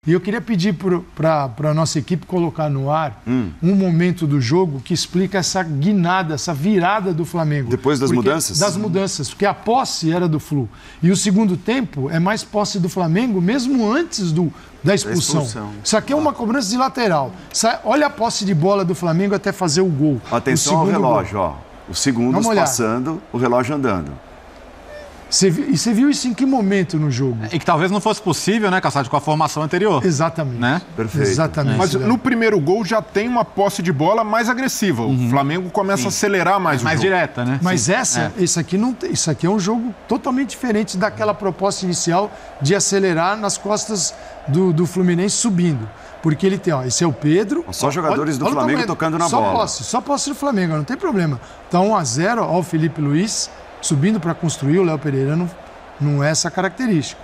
E eu queria pedir para a nossa equipe colocar no ar um momento do jogo que explica essa guinada, essa virada do Flamengo. Depois das mudanças? Das mudanças, porque a posse era do Flu. E o segundo tempo é mais posse do Flamengo, mesmo antes da expulsão. Isso aqui é uma cobrança de lateral. Olha a posse de bola do Flamengo até fazer o gol. Atenção ao relógio, ó. Os segundos passando, o relógio andando. E você viu isso em que momento no jogo? E que talvez não fosse possível, né, Cassati, com a formação anterior. Exatamente. Né? Perfeito. Exatamente. Mas no primeiro gol já tem uma posse de bola mais agressiva. O Flamengo começa a acelerar mais o jogo. Mais direta, né? Mas isso aqui é um jogo totalmente diferente daquela proposta inicial de acelerar nas costas do Fluminense subindo. Porque ele tem, esse é o Pedro. Só jogadores do Flamengo tocando na bola. Só posse do Flamengo, não tem problema. Então 1-0, ó, o Felipe Luiz subindo para construir. O Léo Pereira não é essa característica.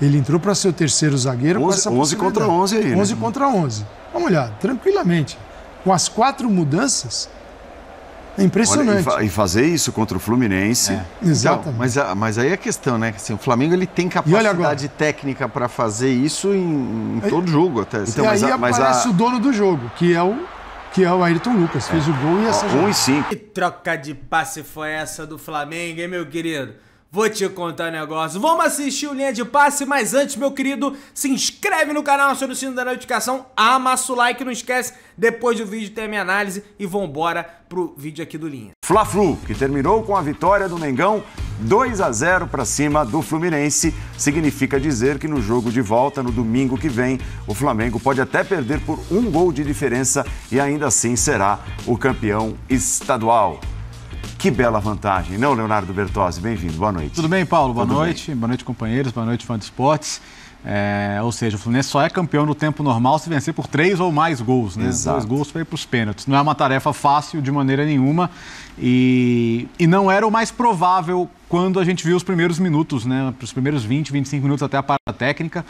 Ele entrou para ser o terceiro zagueiro com essa 11 contra 11 aí, 11 contra 11. Vamos olhar, tranquilamente. Com as 4 mudanças, é impressionante. Olha, e fazer isso contra o Fluminense. Exatamente. Então, mas aí é a questão, né? Assim, o Flamengo ele tem capacidade técnica para fazer isso em todo jogo até. Então, e aí aparece o dono do jogo, que é o Ayrton Lucas. Fez o gol e essa 1-5. Que troca de passe foi essa do Flamengo, hein, meu querido? Vou te contar um negócio. Vamos assistir o Linha de Passe, mas antes, meu querido, se inscreve no canal, aciona o sino da notificação, amassa o like, não esquece, depois do vídeo tem a minha análise e vambora pro vídeo aqui do Linha. Fla-Flu, que terminou com a vitória do Mengão 2-0 para cima do Fluminense, significa dizer que no jogo de volta, no domingo que vem, o Flamengo pode até perder por 1 gol de diferença e ainda assim será o campeão estadual. Que bela vantagem, não, Leonardo Bertozzi? Bem-vindo, boa noite. Tudo bem, Paulo? Boa noite. Boa noite, companheiros. Boa noite, fã de esportes. Ou seja, o Fluminense só é campeão no tempo normal se vencer por 3 ou mais gols, né? Exato. 2 gols foi para os pênaltis. Não é uma tarefa fácil de maneira nenhuma e não era o mais provável quando a gente viu os primeiros minutos, né? Os primeiros 20, 25 minutos até a parada técnica.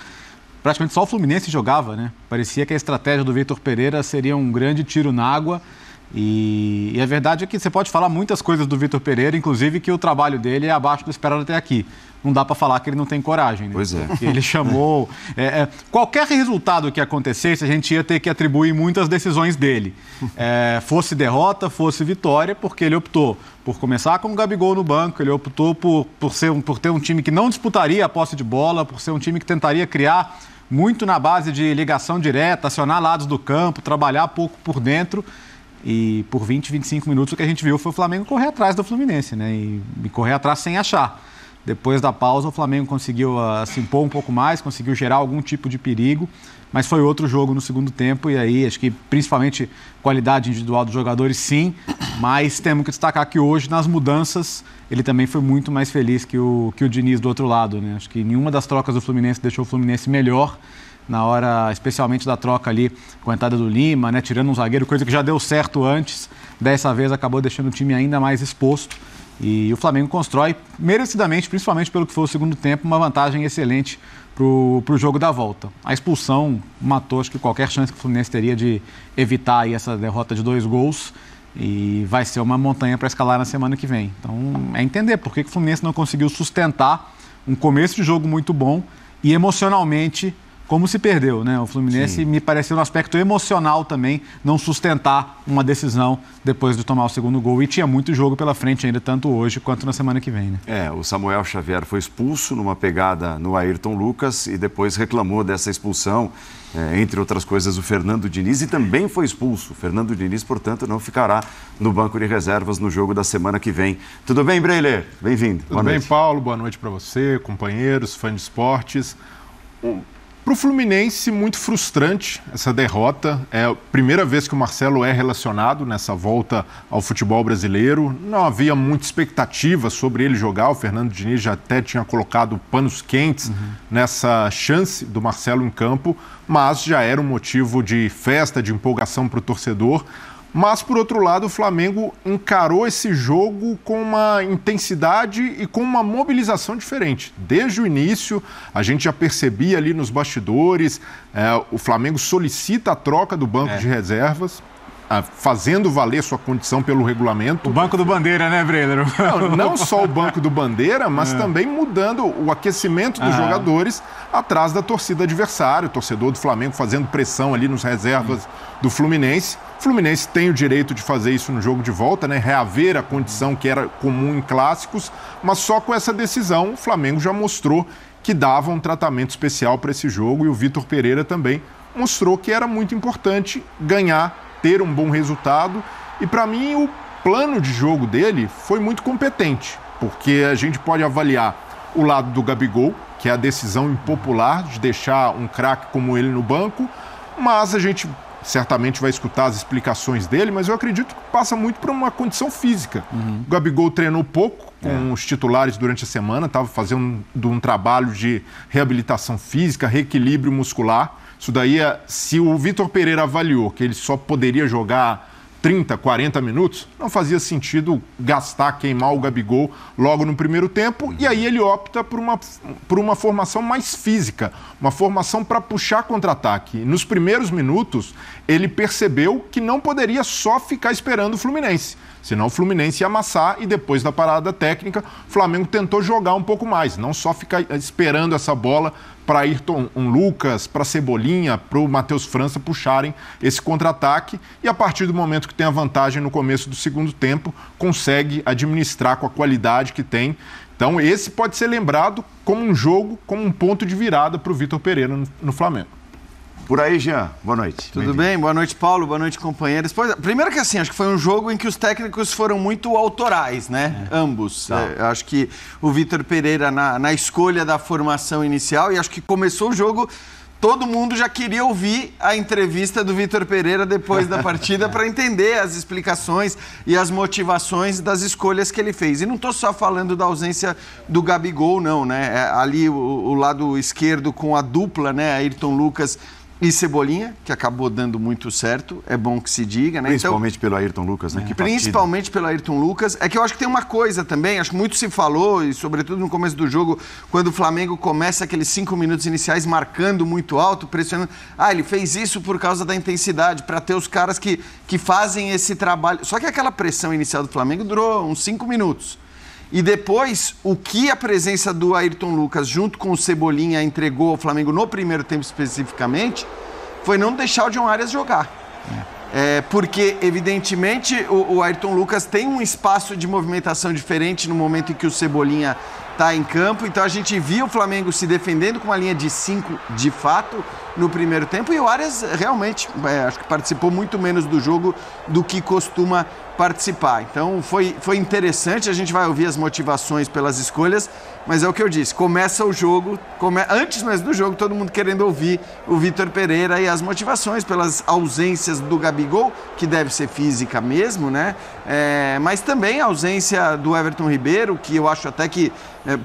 Praticamente só o Fluminense jogava, né? Parecia que a estratégia do Vitor Pereira seria um grande tiro na água. E a verdade é que você pode falar muitas coisas do Vitor Pereira, inclusive que o trabalho dele é abaixo do esperado até aqui. Não dá para falar que ele não tem coragem, né? Pois é. Porque ele chamou... qualquer resultado que acontecesse, a gente ia ter que atribuir muitas decisões dele. Fosse derrota, fosse vitória, porque ele optou por começar com o Gabigol no banco, ele optou por ter um time que não disputaria a posse de bola, por ser um time que tentaria criar muito na base de ligação direta, acionar lados do campo, trabalhar pouco por dentro. E por 20, 25 minutos o que a gente viu foi o Flamengo correr atrás do Fluminense, né? E correr atrás sem achar. Depois da pausa o Flamengo conseguiu se impor um pouco mais, conseguiu gerar algum tipo de perigo, mas foi outro jogo no segundo tempo e aí acho que principalmente qualidade individual dos jogadores sim, mas temos que destacar que hoje nas mudanças ele também foi muito mais feliz que o Diniz do outro lado, né? Acho que nenhuma das trocas do Fluminense deixou o Fluminense melhor. Na hora, especialmente da troca ali com a entrada do Lima, né, tirando um zagueiro, coisa que já deu certo antes, dessa vez acabou deixando o time ainda mais exposto. E o Flamengo constrói, merecidamente, principalmente pelo que foi o segundo tempo, uma vantagem excelente pro jogo da volta. A expulsão matou, acho que qualquer chance que o Fluminense teria de evitar aí essa derrota de 2 gols. E vai ser uma montanha para escalar na semana que vem. Então, é entender por que o Fluminense não conseguiu sustentar um começo de jogo muito bom e emocionalmente como se perdeu, né? O Fluminense me pareceu no aspecto emocional também não sustentar uma decisão depois de tomar o segundo gol e tinha muito jogo pela frente ainda, tanto hoje quanto na semana que vem, né? O Samuel Xavier foi expulso numa pegada no Ayrton Lucas e depois reclamou dessa expulsão, entre outras coisas o Fernando Diniz e também foi expulso. O Fernando Diniz, portanto, não ficará no banco de reservas no jogo da semana que vem. Tudo bem, Breiler? Bem-vindo. Tudo bem, Paulo? Boa noite para você, companheiros, fãs de esportes. Para o Fluminense, muito frustrante essa derrota. É a primeira vez que o Marcelo é relacionado nessa volta ao futebol brasileiro. Não havia muita expectativa sobre ele jogar. O Fernando Diniz já até tinha colocado panos quentes nessa chance do Marcelo em campo, mas já era um motivo de festa, de empolgação para o torcedor. Mas, por outro lado, o Flamengo encarou esse jogo com uma intensidade e com uma mobilização diferente. Desde o início, a gente já percebia ali nos bastidores, o Flamengo solicita a troca do banco de reservas. fazendo valer sua condição pelo regulamento. O banco do Bandeira, né, Breler? Não só o banco do Bandeira, mas também mudando o aquecimento dos jogadores atrás da torcida adversária, o torcedor do Flamengo fazendo pressão ali nos reservas do Fluminense. O Fluminense tem o direito de fazer isso no jogo de volta, né? Reaver a condição que era comum em clássicos, mas só com essa decisão o Flamengo já mostrou que dava um tratamento especial para esse jogo, e o Vitor Pereira também mostrou que era muito importante ganhar, ter um bom resultado. E para mim o plano de jogo dele foi muito competente, porque a gente pode avaliar o lado do Gabigol, que é a decisão impopular de deixar um craque como ele no banco, mas a gente certamente vai escutar as explicações dele, mas eu acredito que passa muito por uma condição física. O Gabigol treinou pouco com os titulares durante a semana, estava fazendo um trabalho de reabilitação física, reequilíbrio muscular. Isso daí, se o Vitor Pereira avaliou que ele só poderia jogar 30, 40 minutos, não fazia sentido queimar o Gabigol logo no primeiro tempo, e aí ele opta por uma formação mais física, uma formação para puxar contra-ataque. Nos primeiros minutos, ele percebeu que não poderia só ficar esperando o Fluminense, senão o Fluminense ia amassar, e depois da parada técnica, o Flamengo tentou jogar um pouco mais, não só ficar esperando essa bola para Ayrton Lucas, para Cebolinha, para o Matheus França puxarem esse contra-ataque, e a partir do momento que tem a vantagem no começo do segundo tempo, consegue administrar com a qualidade que tem. Então esse pode ser lembrado como um jogo, como um ponto de virada para o Vitor Pereira no Flamengo. Por aí, Jean, boa noite. Tudo bem? Boa noite, Paulo. Boa noite, companheiros. Primeiro que assim, acho que foi um jogo em que os técnicos foram muito autorais, né? Ambos. Acho que o Vitor Pereira na escolha da formação inicial, e acho que começou o jogo, todo mundo já queria ouvir a entrevista do Vitor Pereira depois da partida para entender as explicações e as motivações das escolhas que ele fez. E não estou só falando da ausência do Gabigol, não, né? Ali o lado esquerdo com a dupla, né? Ayrton Lucas e Cebolinha, que acabou dando muito certo, é bom que se diga, né? Principalmente pelo Ayrton Lucas, né? Principalmente pelo Ayrton Lucas. É que eu acho que tem uma coisa também, acho que muito se falou, e sobretudo no começo do jogo, quando o Flamengo começa aqueles 5 minutos iniciais marcando muito alto, pressionando. Ele fez isso por causa da intensidade, para ter os caras que fazem esse trabalho. Só que aquela pressão inicial do Flamengo durou uns 5 minutos. E depois, o que a presença do Ayrton Lucas junto com o Cebolinha entregou ao Flamengo no primeiro tempo especificamente, foi não deixar o John Arias jogar. Porque, evidentemente, o Ayrton Lucas tem um espaço de movimentação diferente no momento em que o Cebolinha está em campo. Então a gente viu o Flamengo se defendendo com uma linha de 5 de fato no primeiro tempo, e o Arias realmente acho que participou muito menos do jogo do que costuma participar. Então foi interessante, a gente vai ouvir as motivações pelas escolhas, mas é o que eu disse, começa o jogo, antes mesmo do jogo, todo mundo querendo ouvir o Vitor Pereira e as motivações pelas ausências do Gabigol, que deve ser física mesmo, né? Mas também a ausência do Everton Ribeiro, que eu acho até que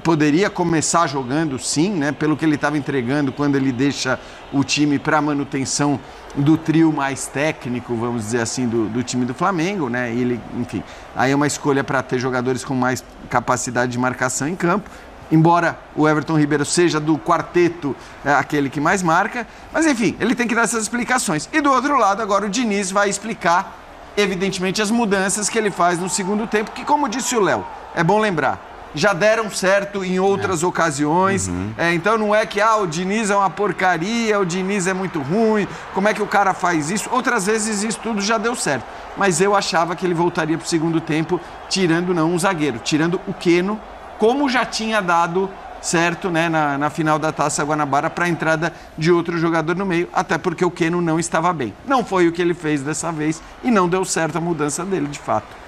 poderia começar jogando sim, né? Pelo que ele estava entregando quando ele deixa o time para manutenção do trio mais técnico, vamos dizer assim, do time do Flamengo, né? Ele, enfim, aí é uma escolha para ter jogadores com mais capacidade de marcação em campo, embora o Everton Ribeiro seja do quarteto aquele que mais marca, mas enfim, ele tem que dar essas explicações. E do outro lado, agora o Diniz vai explicar, evidentemente, as mudanças que ele faz no segundo tempo, que, como disse o Léo, é bom lembrar, já deram certo em outras ocasiões. Então não é que o Diniz é uma porcaria, o Diniz é muito ruim, como é que o cara faz isso? Outras vezes isso tudo já deu certo. Mas eu achava que ele voltaria para o segundo tempo, tirando não um zagueiro, tirando o Keno, como já tinha dado certo, né, na final da Taça Guanabara, para a entrada de outro jogador no meio, até porque o Keno não estava bem. Não foi o que ele fez dessa vez e não deu certo a mudança dele, de fato.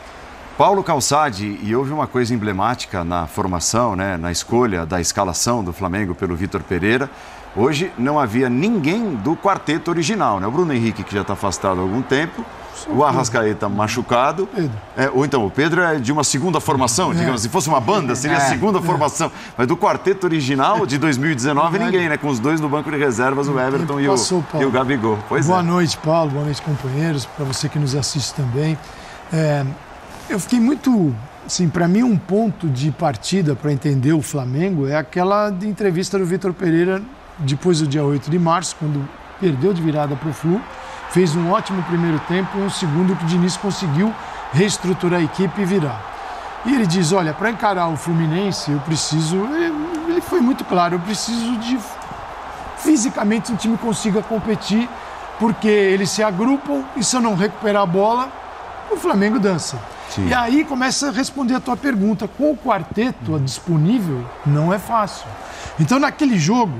Paulo Calçade, e houve uma coisa emblemática na formação, né, na escolha da escalação do Flamengo pelo Vitor Pereira. Hoje não havia ninguém do quarteto original, né? O Bruno Henrique, que já está afastado há algum tempo, o Arrascaeta machucado, ou então o Pedro é de uma segunda formação, digamos, se fosse uma banda seria a segunda formação, mas do quarteto original de 2019 ninguém, né? Com os dois no banco de reservas, o Everton e o Gabigol. Boa noite, Paulo, boa noite, companheiros, para você que nos assiste também. Eu fiquei muito, assim, para mim um ponto de partida para entender o Flamengo é aquela de entrevista do Vitor Pereira depois do dia 8 de março, quando perdeu de virada para o Flu, fez um ótimo primeiro tempo e um segundo que o Diniz conseguiu reestruturar a equipe e virar. E ele diz, olha, para encarar o Fluminense, eu preciso... Ele foi muito claro, eu preciso de... Fisicamente o time consiga competir, porque eles se agrupam e se eu não recuperar a bola, o Flamengo dança. Sim. E aí começa a responder a tua pergunta. Com o quarteto disponível, não é fácil. Então, naquele jogo,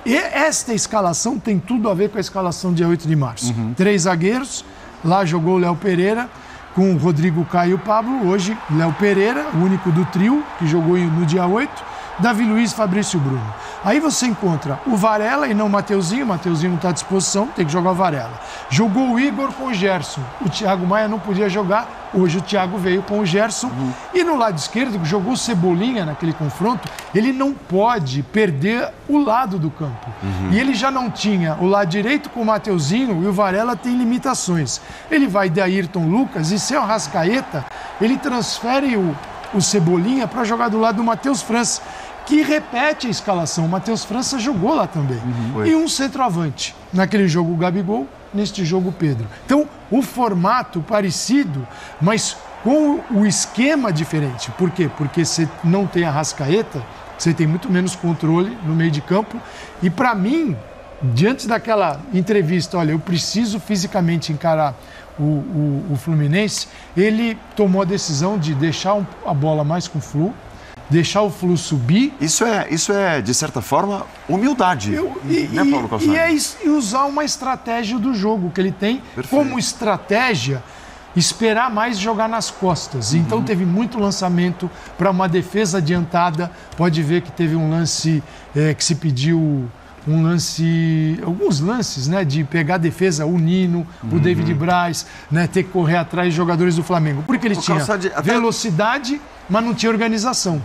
esta escalação tem tudo a ver com a escalação dia 8 de março. 3 zagueiros, lá jogou o Léo Pereira, com o Rodrigo Caio e o Pablo. Hoje, Léo Pereira, o único do trio, que jogou no dia 8. Davi Luiz, Fabrício Bruno. Aí você encontra o Varela e não o Mateuzinho. O Mateuzinho não está à disposição, tem que jogar o Varela. Jogou o Igor com o Gerson. O Thiago Maia não podia jogar. Hoje o Thiago veio com o Gerson. E no lado esquerdo, que jogou o Cebolinha naquele confronto, ele não pode perder o lado do campo. E ele já não tinha o lado direito com o Mateuzinho e o Varela tem limitações. Ele vai de Ayrton Lucas e sem o Arrascaeta, ele transfere o Cebolinha para jogar do lado do Matheus França, que repete a escalação. O Matheus França jogou lá também. E um centroavante. Naquele jogo o Gabigol, neste jogo o Pedro. Então, o formato parecido, mas com o esquema diferente. Por quê? Porque você não tem a Arrascaeta, você tem muito menos controle no meio de campo. E para mim, diante daquela entrevista, olha, eu preciso fisicamente encarar o Fluminense, ele tomou a decisão de deixar a bola mais com o Flu, deixar o Flu subir. Isso é de certa forma, humildade. Né, Paulo Calçade? E usar uma estratégia do jogo que ele tem. Perfeito. Como estratégia, esperar mais jogar nas costas. Então teve muito lançamento para uma defesa adiantada. Pode ver que teve um lance que se pediu... alguns lances, né, de pegar a defesa, o Nino, o David Braz, né, ter que correr atrás de jogadores do Flamengo. Porque ele tinha velocidade, mas não tinha organização.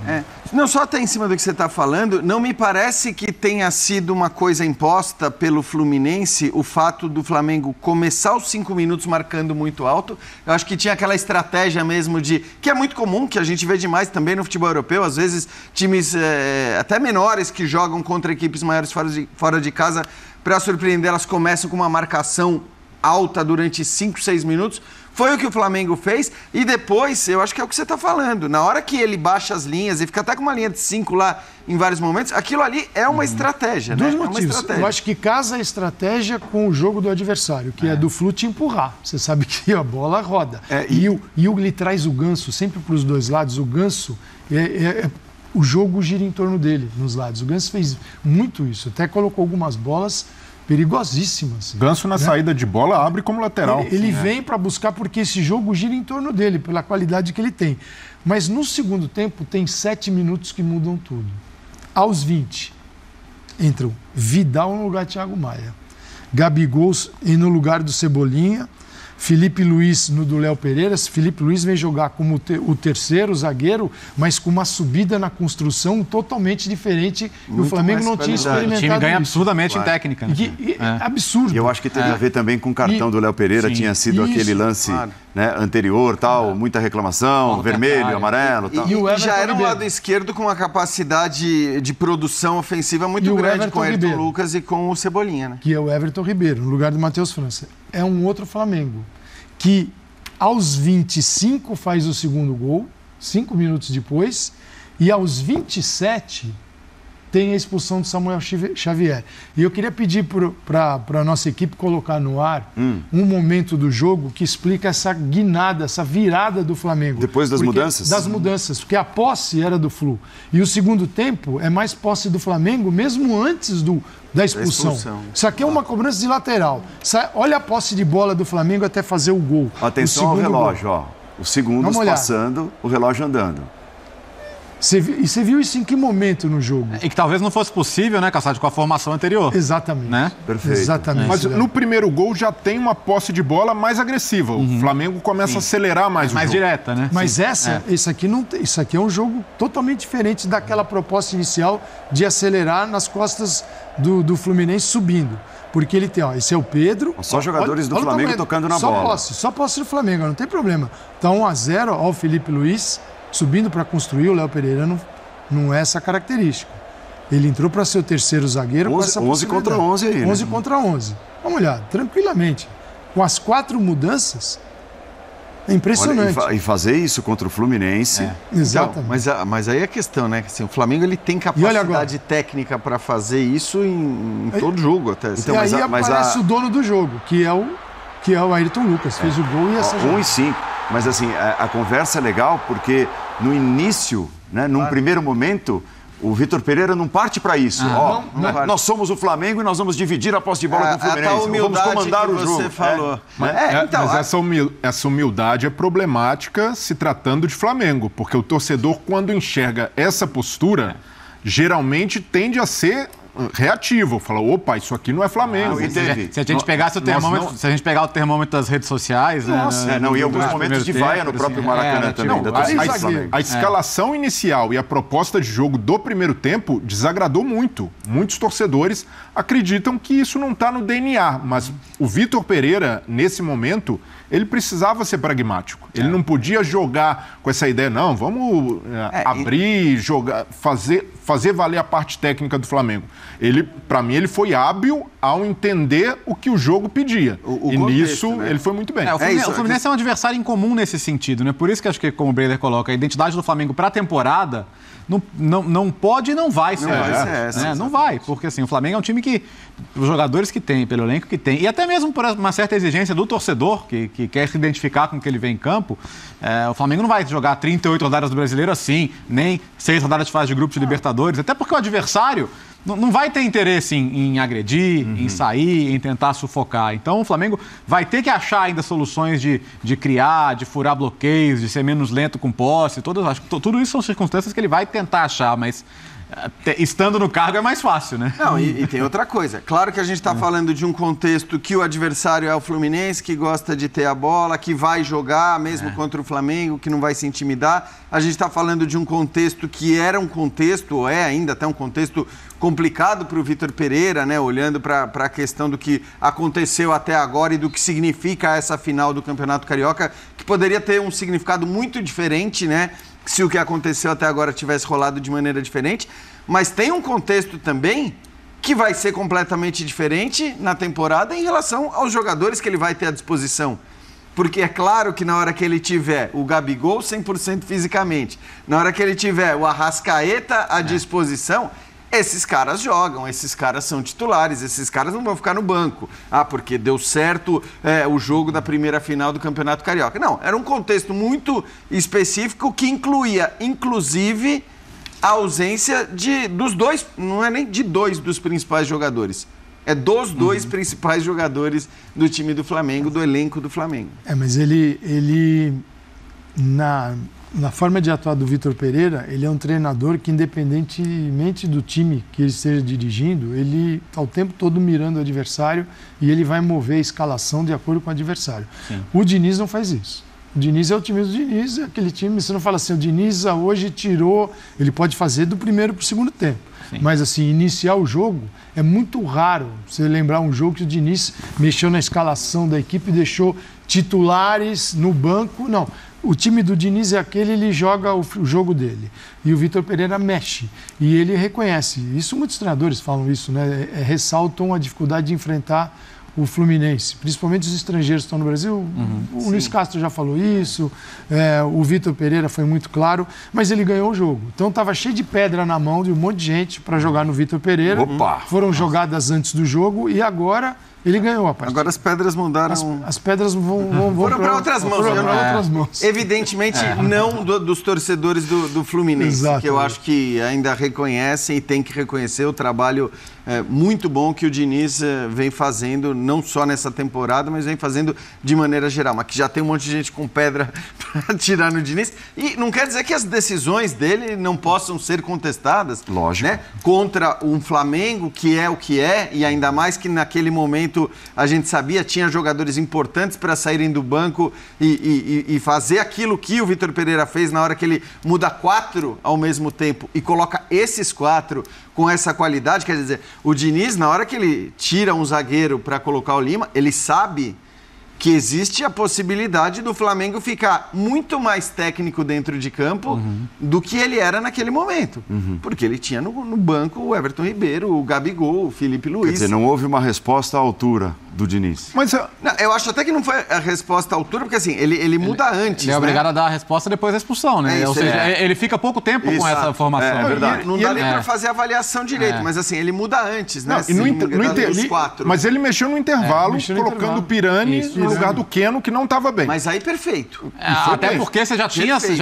Não, só até em cima do que você está falando, não me parece que tenha sido uma coisa imposta pelo Fluminense o fato do Flamengo começar os 5 minutos marcando muito alto. Eu acho que tinha aquela estratégia mesmo que é muito comum, que a gente vê demais também no futebol europeu, às vezes times até menores que jogam contra equipes maiores fora de casa, para surpreender, elas começam com uma marcação alta durante 5, 6 minutos. Foi o que o Flamengo fez e depois, eu acho que é o que você está falando, na hora que ele baixa as linhas e fica até com uma linha de 5 lá em vários momentos, aquilo ali é uma estratégia, né? Dois motivos. É uma estratégia. Eu acho que casa a estratégia com o jogo do adversário, que é do Flu te empurrar. Você sabe que a bola roda. Ele traz o Ganso sempre para os dois lados. O Ganso, o jogo gira em torno dele, nos lados. O Ganso fez muito isso, até colocou algumas bolas perigosíssimas. Ganso na saída de bola abre como lateral. Ele vem para buscar porque esse jogo gira em torno dele, pela qualidade que ele tem. Mas no segundo tempo tem 7 minutos que mudam tudo. Aos 20, entram Vidal no lugar de Thiago Maia, Gabigol no lugar do Cebolinha, Felipe Luiz no do Léo Pereira. Felipe Luiz vem jogar como o terceiro zagueiro, mas com uma subida na construção totalmente diferente. Muito, e o Flamengo não tinha experimentado. O time ganha absurdamente em técnica. Né? Absurdo. E eu acho que teve a ver também com o cartão do Léo Pereira. Tinha sido aquele lance anterior, tal, muita reclamação, vermelho, amarelo. Tal. E já era um lado esquerdo com uma capacidade de produção ofensiva muito grande com o Ayrton Lucas e com o Cebolinha. Né? Que é o Everton Ribeiro, no lugar do Matheus França. É um outro Flamengo, que aos 25 faz o segundo gol, 5 minutos depois, e aos 27 tem a expulsão de Samuel Xavier. E eu queria pedir para a nossa equipe colocar no ar um momento do jogo que explica essa guinada, essa virada do Flamengo. Depois das mudanças? Das mudanças, porque a posse era do Flu. E o segundo tempo é mais posse do Flamengo, mesmo antes da expulsão. Isso aqui é uma cobrança de lateral. Olha a posse de bola do Flamengo até fazer o gol. Atenção ao relógio, ó. Os segundos passando, o relógio andando. E você viu isso em que momento no jogo? E que talvez não fosse possível, né, Calçade, com a formação anterior. Exatamente. Né? Perfeito. Exatamente. Mas no primeiro gol já tem uma posse de bola mais agressiva. O Flamengo começa a acelerar mais o jogo. Mais direta, né? Mas isso aqui é um jogo totalmente diferente daquela proposta inicial de acelerar nas costas do Fluminense subindo. Porque ele tem, esse é o Pedro. Só jogadores do Flamengo tocando na bola. Só posse do Flamengo, não tem problema. Então 1-0, ó, o Felipe Luiz subindo para construir. O Léo Pereira não é essa característica. Ele entrou para ser o terceiro zagueiro. 11 contra 11 aí. 11 contra 11. Vamos olhar, tranquilamente. com as 4 mudanças, é impressionante. Olha, e fazer isso contra o Fluminense. Exatamente. Então, mas aí é a questão, né? Assim, o Flamengo ele tem capacidade técnica para fazer isso em todo jogo até. Então, e aí aparece o dono do jogo, que é o Ayrton Lucas. Fez o gol e essa 1-5. Mas assim, a conversa é legal porque no início, né, num primeiro momento, o Vitor Pereira não parte para isso. Nós somos o Flamengo e nós vamos dividir a posse de bola com o Fluminense. Vamos comandar o jogo. Você falou. Mas essa humildade é problemática se tratando de Flamengo, porque o torcedor, quando enxerga essa postura, geralmente tende a ser reativo, fala, opa, isso aqui não é Flamengo. Se a gente pegasse o termômetro, se a gente pegar o termômetro das redes sociais, e alguns momentos de vaia no próprio Maracanã também. A escalação inicial e a proposta de jogo do primeiro tempo desagradou muito. Muitos torcedores acreditam que isso não está no DNA, mas o Vitor Pereira, nesse momento, ele precisava ser pragmático. Ele não podia jogar com essa ideia, não, vamos abrir, jogar, fazer valer a parte técnica do Flamengo. Para mim, ele foi hábil ao entender o que o jogo pedia. E nisso, ele foi muito bem. O Fluminense é um adversário incomum nesse sentido, né? Por isso que acho que, como o Breider coloca, a identidade do Flamengo para a temporada não pode e não vai ser essa. Não vai, porque assim, o Flamengo é um time que, os jogadores que tem, pelo elenco que tem, e até mesmo por uma certa exigência do torcedor, que quer se identificar com o que ele vê em campo, o Flamengo não vai jogar 38 rodadas do Brasileiro assim, nem 6 rodadas de fase de grupos de Libertadores, até porque o adversário não vai ter interesse em agredir, em sair, em tentar sufocar. Então o Flamengo vai ter que achar ainda soluções de criar, de furar bloqueios, de ser menos lento com posse. Tudo isso são circunstâncias que ele vai tentar achar, mas estando no cargo é mais fácil, né? Não, e tem outra coisa. Claro que a gente está falando de um contexto que o adversário é o Fluminense, que gosta de ter a bola, que vai jogar mesmo contra o Flamengo, que não vai se intimidar. A gente está falando de um contexto que era um contexto, ou é ainda até um contexto complicado para o Vitor Pereira, né? Olhando para a questão do que aconteceu até agora e do que significa essa final do Campeonato Carioca, que poderia ter um significado muito diferente, né? Se o que aconteceu até agora tivesse rolado de maneira diferente, mas tem um contexto também que vai ser completamente diferente na temporada em relação aos jogadores que ele vai ter à disposição. Porque é claro que na hora que ele tiver o Gabigol 100% fisicamente, na hora que ele tiver o Arrascaeta à disposição, esses caras jogam, esses caras são titulares, esses caras não vão ficar no banco. Porque deu certo o jogo da primeira final do Campeonato Carioca. Não, era um contexto muito específico que incluía, inclusive, a ausência dos dois, não é nem de dois dos principais jogadores. É dos dois principais jogadores do time do Flamengo, do elenco do Flamengo. Mas ele na forma de atuar do Vitor Pereira, ele é um treinador que, independentemente do time que ele esteja dirigindo, ele está o tempo todo mirando o adversário e ele vai mover a escalação de acordo com o adversário. Sim. O Diniz não faz isso. O Diniz é o time do Diniz, é aquele time, você não fala assim, o Diniz hoje tirou, ele pode fazer do primeiro para o segundo tempo. Sim. Mas assim, iniciar o jogo é muito raro você lembrar um jogo que o Diniz mexeu na escalação da equipe e deixou titulares no banco, não. O time do Diniz é aquele, ele joga o jogo dele. E o Vitor Pereira mexe. E ele reconhece. Isso muitos treinadores falam isso, né? Ressaltam a dificuldade de enfrentar o Fluminense. Principalmente os estrangeiros que estão no Brasil. O Luiz Castro já falou isso. O Vitor Pereira foi muito claro. Mas ele ganhou o jogo. Então estava cheio de pedra na mão de um monte de gente para jogar no Vitor Pereira. Opa! Foram jogadas antes do jogo e agora... Ele ganhou a partida. Agora as pedras mudaram. As pedras vão foram para outras mãos. Evidentemente, não dos torcedores do Fluminense, que eu acho que ainda reconhecem e tem que reconhecer o trabalho muito bom que o Diniz vem fazendo, não só nessa temporada, mas vem fazendo de maneira geral. Mas que já tem um monte de gente com pedra para tirar no Diniz. E não quer dizer que as decisões dele não possam ser contestadas. Lógico. Né? Contra um Flamengo, que é o que é, e ainda mais que naquele momento a gente sabia, tinha jogadores importantes para saírem do banco e fazer aquilo que o Vitor Pereira fez na hora que ele muda 4 ao mesmo tempo e coloca esses 4 com essa qualidade. Quer dizer, o Diniz, na hora que ele tira um zagueiro para colocar o Lima, ele sabe que existe a possibilidade do Flamengo ficar muito mais técnico dentro de campo do que ele era naquele momento. Porque ele tinha no banco o Everton Ribeiro, o Gabigol, o Felipe Luiz. Quer dizer, não houve uma resposta à altura do Diniz. Mas eu acho até que não foi a resposta à altura, porque assim, ele muda antes. Ele é obrigado a dar a resposta depois da expulsão, né? Ou seja, ele fica pouco tempo com essa formação. É verdade. Não dá nem pra fazer a avaliação direito, mas assim, ele muda antes, né? Mas ele mexeu no intervalo, colocando o Pirani no lugar do Keno, que não estava bem. Mas aí, perfeito. Até porque você já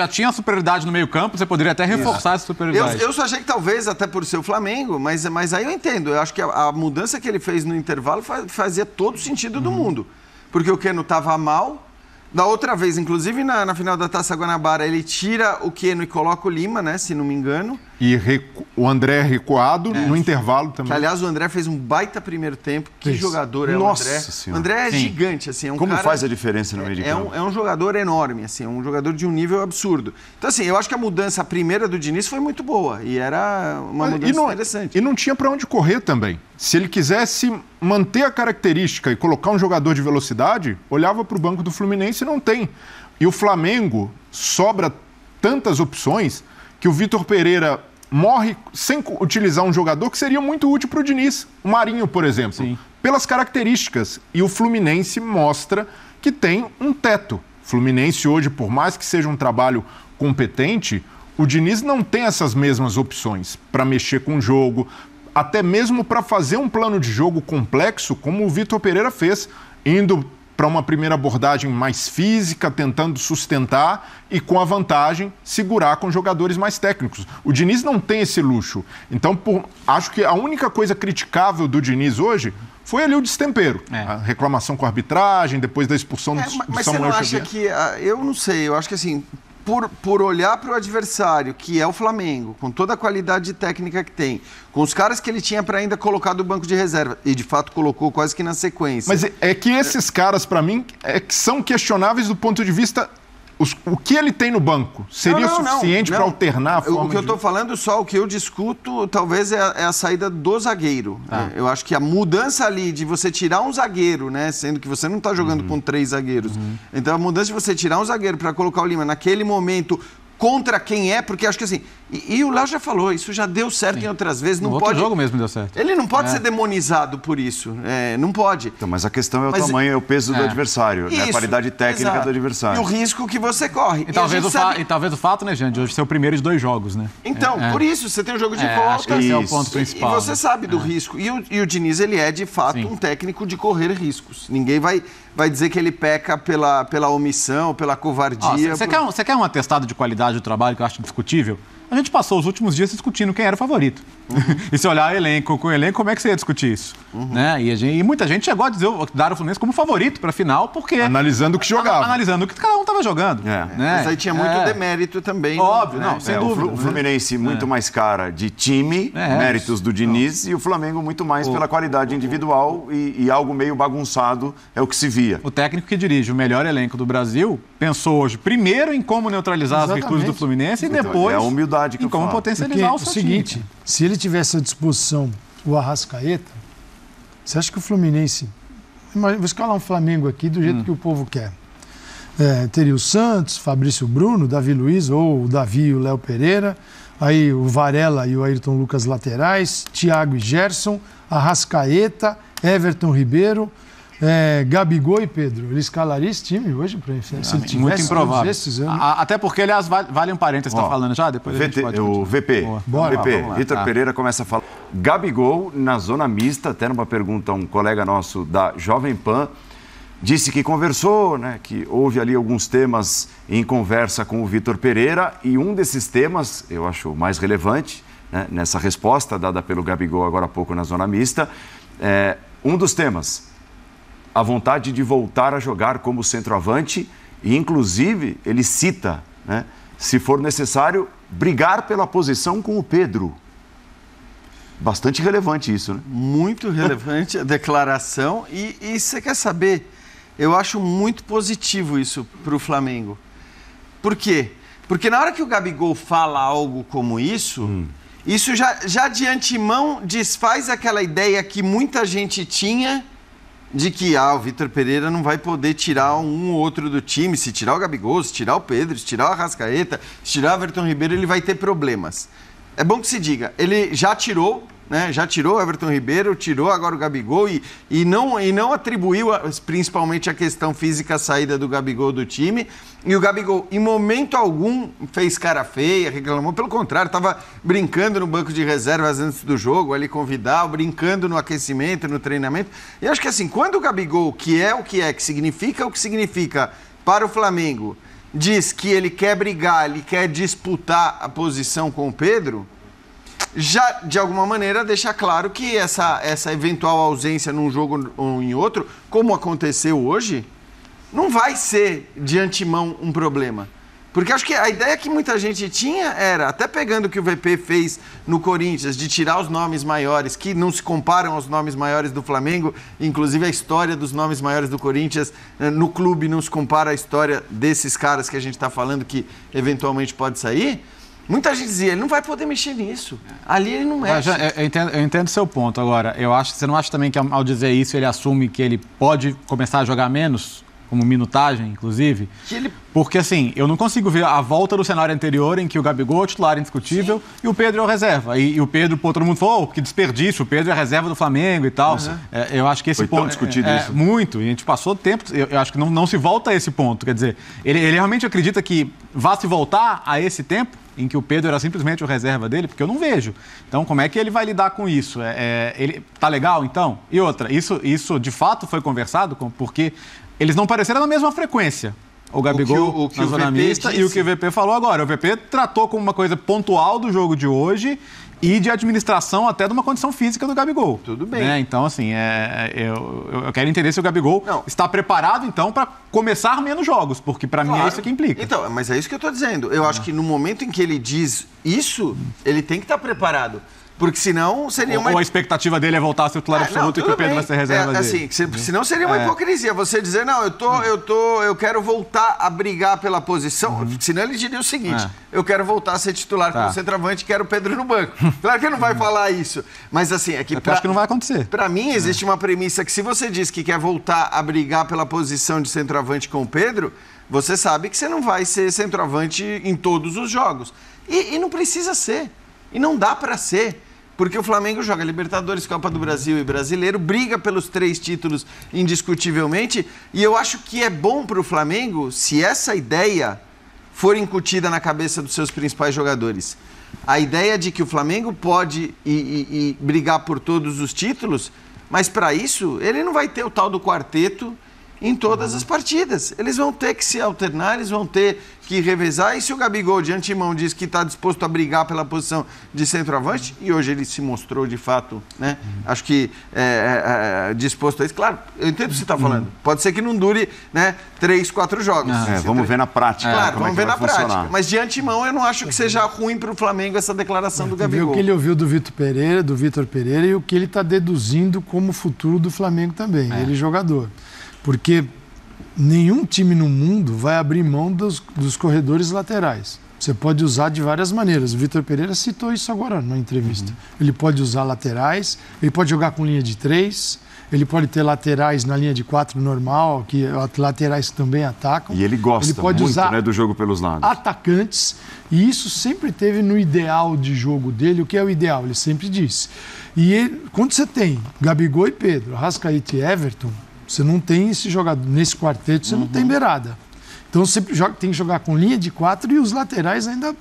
tinha a superioridade no meio-campo, você poderia até reforçar essa superioridade. Eu só achei que talvez, até por ser o Flamengo, mas aí eu entendo. Eu acho que a mudança que ele fez no intervalo fazia todo o sentido do mundo. Porque o Keno estava mal. Da outra vez, inclusive na final da Taça Guanabara, ele tira o Keno e coloca o Lima, né? Se não me engano. E o André recuado no intervalo também. Que, aliás, o André fez um baita primeiro tempo. Que jogador é o André. Senhora. O André é gigante, assim. É um Como cara, faz a diferença no meio de campo? É um jogador enorme, assim. É um jogador de um nível absurdo. Então, assim, eu acho que a mudança primeira do Diniz foi muito boa. E era uma mudança interessante. E não tinha para onde correr também. Se ele quisesse manter a característica e colocar um jogador de velocidade, olhava para o banco do Fluminense e não tem. E o Flamengo sobra tantas opções que o Vitor Pereira morre sem utilizar um jogador que seria muito útil para o Diniz. O Marinho, por exemplo. Sim. Pelas características. E o Fluminense mostra que tem um teto. O Fluminense hoje, por mais que seja um trabalho competente, o Diniz não tem essas mesmas opções para mexer com o jogo, até mesmo para fazer um plano de jogo complexo, como o Vitor Pereira fez, indo para uma primeira abordagem mais física, tentando sustentar e, com a vantagem, segurar com jogadores mais técnicos. O Diniz não tem esse luxo. Então, acho que a única coisa criticável do Diniz hoje foi ali o destempero. A reclamação com a arbitragem, depois da expulsão do Samuel Xavier. Mas você não acha que... Eu não sei, eu acho que assim... Por olhar para o adversário, que é o Flamengo, com toda a qualidade técnica que tem, com os caras que ele tinha para ainda colocar do banco de reserva, e de fato colocou quase que na sequência. Mas é que esses caras, para mim, que são questionáveis do ponto de vista... O que ele tem no banco seria suficiente para alternar a forma O que eu estou falando só, o que eu discuto, talvez é a saída do zagueiro. Eu acho que a mudança ali de você tirar um zagueiro, né, sendo que você não está jogando com 3 zagueiros. Então a mudança de você tirar um zagueiro para colocar o Lima naquele momento contra quem é, porque acho que assim... E o Léo já falou, isso já deu certo em outras vezes. Não pode. Jogo mesmo deu certo. Ele não pode ser demonizado por isso. Não pode. Então, mas a questão é o tamanho, é o peso do adversário, né? A qualidade técnica do adversário. E o risco que você corre. E talvez o fato, né, gente, de hoje ser o primeiro de 2 jogos, né? Então, por isso, você tem um jogo de volta. Acho que esse é o ponto principal. E você sabe do risco. E o Diniz, ele é, de fato, um técnico de correr riscos. Ninguém vai dizer que ele peca pela omissão, pela covardia. Você quer um atestado de qualidade do trabalho que eu acho discutível? A gente passou os últimos dias discutindo quem era o favorito. E se olhar elenco com elenco, como é que você ia discutir isso? Né? E muita gente chegou a dar o Fluminense como favorito para a final, porque... Analisando o que jogava. Analisando o que cada um estava jogando. Né? Mas aí tinha muito demérito também. Óbvio, não, sem dúvida. O Fluminense muito mais cara de time, méritos do Diniz, e o Flamengo muito mais pela qualidade individual e algo meio bagunçado é o que se via. O técnico que dirige o melhor elenco do Brasil pensou hoje primeiro em como neutralizar as virtudes do Fluminense e depois... É a humildade que em como potencializar o seu seguinte, time. Se ele tivesse à disposição o Arrascaeta, você acha que o Fluminense... Vou escalar um Flamengo aqui do jeito que o povo quer. Teria o Santos, Fabrício Bruno, Davi Luiz, ou o Davi e o Léo Pereira, aí o Varela e o Ayrton Lucas laterais, Thiago e Gerson, Arrascaeta, Everton Ribeiro, Gabigol e Pedro. Ele escalaria esse time hoje para se ele tivesse muito improvável. Esses anos? Até porque, aliás, vale um parênteses, está falando já? Depois a gente pode o VP. Vitor Pereira começa a falar. Gabigol, na zona mista, até numa pergunta a um colega nosso da Jovem Pan, disse que conversou, né, que houve ali alguns temas em conversa com o Vitor Pereira, e um desses temas, eu acho mais relevante, né, nessa resposta dada pelo Gabigol agora há pouco na zona mista, um dos temas, a vontade de voltar a jogar como centroavante, e inclusive ele cita, né, se for necessário, brigar pela posição com o Pedro. Bastante relevante isso, né? Muito relevante a declaração, e você quer saber, eu acho muito positivo isso para o Flamengo. Por quê? Porque na hora que o Gabigol fala algo como isso, isso já de antemão desfaz aquela ideia que muita gente tinha de que o Vitor Pereira não vai poder tirar um ou outro do time. Se tirar o Gabigol, se tirar o Pedro, se tirar o Arrascaeta, se tirar o Everton Ribeiro, ele vai ter problemas. É bom que se diga, ele já tirou né? Já tirou o Everton Ribeiro, tirou agora o Gabigol e não atribuiu principalmente a questão física, a saída do Gabigol do time. E o Gabigol, em momento algum, fez cara feia, reclamou. Pelo contrário, estava brincando no banco de reservas antes do jogo, ali com o Vidal, brincando no aquecimento, no treinamento. E acho que assim, quando o Gabigol, que significa o que significa para o Flamengo, diz que ele quer brigar, ele quer disputar a posição com o Pedro, já, de alguma maneira, deixa claro que essa eventual ausência num jogo ou em outro, como aconteceu hoje, não vai ser de antemão um problema. Porque acho que a ideia que muita gente tinha era, até pegando o que o VP fez no Corinthians, de tirar os nomes maiores, que não se comparam aos nomes maiores do Flamengo, inclusive a história dos nomes maiores do Corinthians no clube não se compara à história desses caras que a gente está falando que eventualmente pode sair. Muita gente dizia, ele não vai poder mexer nisso. Ali ele não mexe. Eu entendo o seu ponto. Agora, você não acha também que ao dizer isso ele assume que ele pode começar a jogar menos? Como minutagem, inclusive. Porque, assim, eu não consigo ver a volta do cenário anterior em que o Gabigol é o titular indiscutível. Sim. E o Pedro é o reserva. E o Pedro, todo mundo falou, que desperdício, o Pedro é a reserva do Flamengo e tal. Eu acho que esse ponto... Foi tão discutido isso. Muito. E a gente passou tempo... Eu acho que não se volta a esse ponto. Quer dizer, ele realmente acredita que vá se voltar a esse tempo em que o Pedro era simplesmente o reserva dele? Porque eu não vejo. Então, como é que ele vai lidar com isso? Ele tá legal, então? E outra, isso de fato foi conversado, porque... Eles não pareceram na mesma frequência. O Gabigol na zona mista e o que o VP falou agora. O VP tratou como uma coisa pontual do jogo de hoje e de administração até de uma condição física do Gabigol. Tudo bem. Então, assim, eu quero entender se o Gabigol está preparado, então, para começar menos jogos, porque para mim é isso que implica. Então, mas é isso que eu estou dizendo. Eu acho que no momento em que ele diz isso, ele tem que estar preparado. Porque senão seria uma... Ou a expectativa dele é voltar a ser titular absoluto e que o Pedro vai ser reserva dele. Assim, senão seria uma hipocrisia. Você dizer, não, eu quero voltar a brigar pela posição. Senão ele diria o seguinte, eu quero voltar a ser titular como centroavante e quero o Pedro no banco. Claro que ele não vai falar isso. Mas assim, é que... Eu acho que não vai acontecer. Para mim, existe uma premissa que se você diz que quer voltar a brigar pela posição de centroavante com o Pedro, você sabe que você não vai ser centroavante em todos os jogos. E não precisa ser. E não dá para ser. Porque o Flamengo joga Libertadores, Copa do Brasil e Brasileiro, briga pelos 3 títulos indiscutivelmente, e eu acho que é bom para o Flamengo se essa ideia for incutida na cabeça dos seus principais jogadores. A ideia de que o Flamengo pode brigar por todos os títulos, mas para isso ele não vai ter o tal do quarteto em todas as partidas. Eles vão ter que se alternar, eles vão ter que revezar. E se o Gabigol de antemão diz que está disposto a brigar pela posição de centroavante, e hoje ele se mostrou de fato, né? Acho que disposto a isso. Claro, eu entendo o que você está falando. Pode ser que não dure, né, 3, 4 jogos. Vamos ver na prática. Claro, vamos ver na prática. Mas de antemão eu não acho que seja ruim para o Flamengo essa declaração do Gabigol. O que ele ouviu do Vitor Pereira e o que ele está deduzindo como futuro do Flamengo também, ele jogador. Porque nenhum time no mundo vai abrir mão dos corredores laterais. Você pode usar de várias maneiras. O Vitor Pereira citou isso agora na entrevista. Ele pode usar laterais, ele pode jogar com linha de 3, ele pode ter laterais na linha de 4 normal, que laterais também atacam. E ele gosta ele pode muito, usar do jogo pelos lados. Atacantes, e isso sempre teve no ideal de jogo dele. O que é o ideal? Ele sempre disse. E quando você tem Gabigol e Pedro, Arrascaeta e Everton, você não tem esse jogador, nesse quarteto você não tem beirada. Então você tem que jogar com linha de 4 e os laterais ainda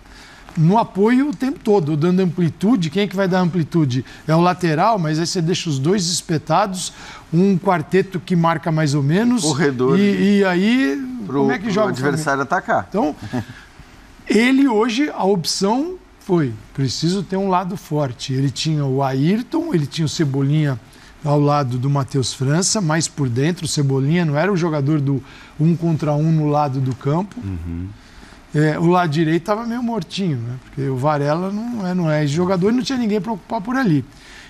no apoio o tempo todo, dando amplitude. Quem é que vai dar amplitude? É o lateral, mas aí você deixa os 2 espetados, um quarteto que marca mais ou menos. Corredor. E aí, como é que joga o adversário atacar? Então, ele hoje, a opção foi, preciso ter um lado forte. Ele tinha o Ayrton, ele tinha o Cebolinha ao lado do Matheus França, mais por dentro. O Cebolinha não era o jogador do 1 contra 1 no lado do campo. O lado direito estava meio mortinho, né? Porque o Varela não é esse jogador e não tinha ninguém para ocupar por ali.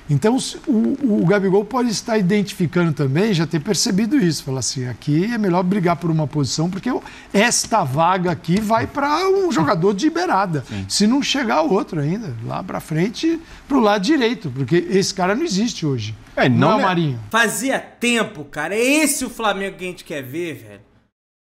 Então o Gabigol pode estar identificando também, já ter percebido isso. Falar assim, aqui é melhor brigar por uma posição, porque esta vaga aqui vai para um jogador de beirada. Sim. Se não chegar outro ainda, lá para frente, para o lado direito, porque esse cara não existe hoje. Não é o Marinho. Fazia tempo, cara. É esse o Flamengo que a gente quer ver, velho.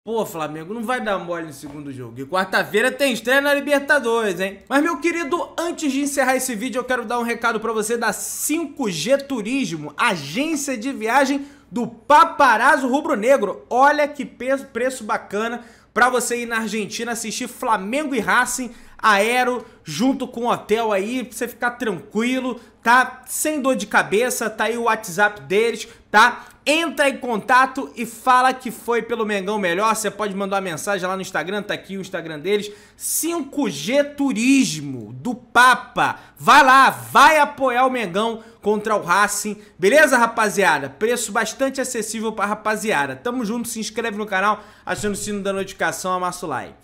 Pô, Flamengo, não vai dar mole no segundo jogo. E quarta-feira tem estreia na Libertadores, hein? Mas, meu querido, antes de encerrar esse vídeo, eu quero dar um recado pra você da 5G Turismo, agência de viagem do Paparazzo Rubro-Negro. Olha que preço bacana pra você ir na Argentina assistir Flamengo e Racing aero junto com o hotel aí, pra você ficar tranquilo, tá? Sem dor de cabeça, tá aí o WhatsApp deles, tá? Entra em contato e fala que foi pelo Mengão Melhor. Você pode mandar uma mensagem lá no Instagram, tá aqui o Instagram deles. 5G Turismo do Papa. Vai lá, vai apoiar o Mengão contra o Racing. Beleza, rapaziada? Preço bastante acessível pra rapaziada. Tamo junto, se inscreve no canal, aciona o sino da notificação, amassa o like.